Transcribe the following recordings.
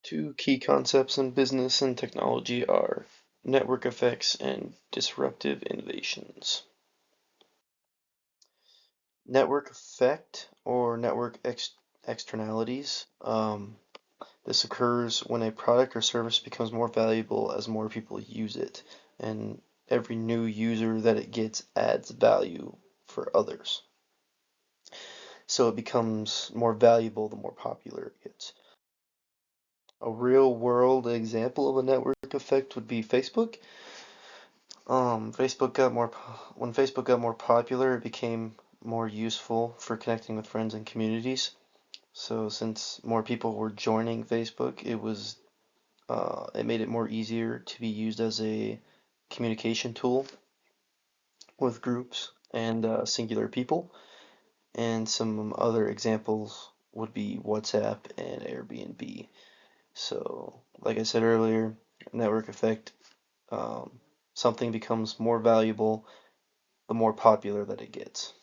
Two key concepts in business and technology are network effects and disruptive innovations. Network effect or network externalities. This occurs when a product or service becomes more valuable as more people use it, and every new user that it gets adds value for others. So it becomes more valuable the more popular it gets. A real world example of a network effect would be Facebook. When Facebook got more popular, it became more useful for connecting with friends and communities. So since more people were joining Facebook, it made it more easier to be used as a communication tool with groups and singular people. And some other examples would be WhatsApp and Airbnb. So, like I said earlier, network effect, um, something becomes more valuable the more popular that it gets.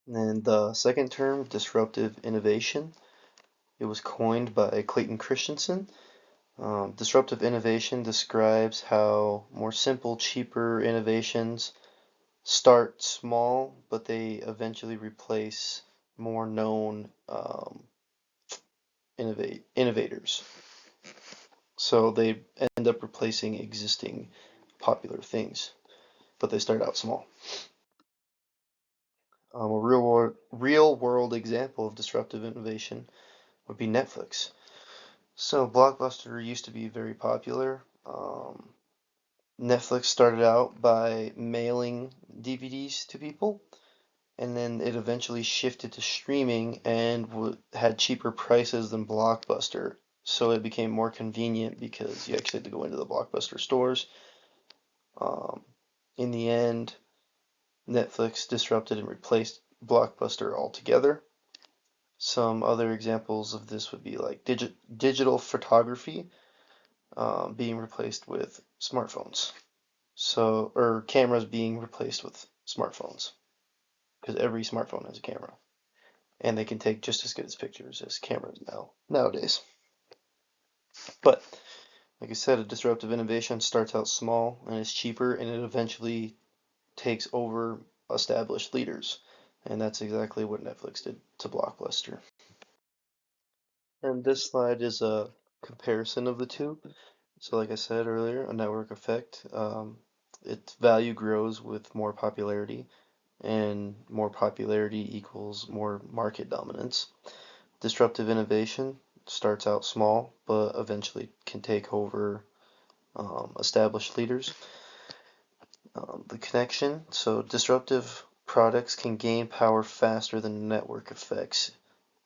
And then the second term, disruptive innovation, it was coined by Clayton Christensen. Disruptive innovation describes how more simple, cheaper innovations start small, but they eventually replace more known innovators. So they end up replacing existing popular things, but they start out small. A real world example of disruptive innovation would be Netflix. So Blockbuster used to be very popular. Netflix started out by mailing DVDs to people, and then it eventually shifted to streaming and had cheaper prices than Blockbuster. So it became more convenient because you actually had to go into the Blockbuster stores. Um, in the end, Netflix disrupted and replaced Blockbuster altogether. Some other examples of this would be like digital photography being replaced with smartphones. So, or cameras being replaced with smartphones because every smartphone has a camera and they can take just as good as pictures as cameras nowadays. But like I said, a disruptive innovation starts out small and is cheaper and it eventually takes over established leaders. And that's exactly what Netflix did to Blockbuster. And this slide is a comparison of the two. So like I said earlier, a network effect, its value grows with more popularity, and more popularity equals more market dominance. Disruptive innovation starts out small, but eventually can take over established leaders. The connection, so disruptive products can gain power faster than network effects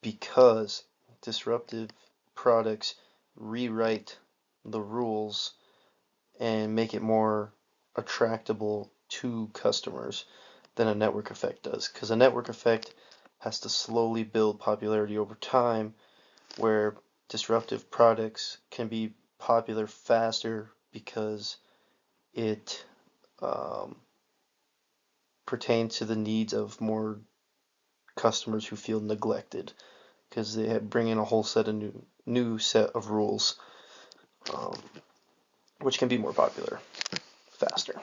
because disruptive products rewrite the rules and make it more attractable to customers than a network effect does. Because a network effect has to slowly build popularity over time, where disruptive products can be popular faster because it um, pertains to the needs of more customers who feel neglected because they bring in a whole set of new set of rules, um, which can be more popular faster.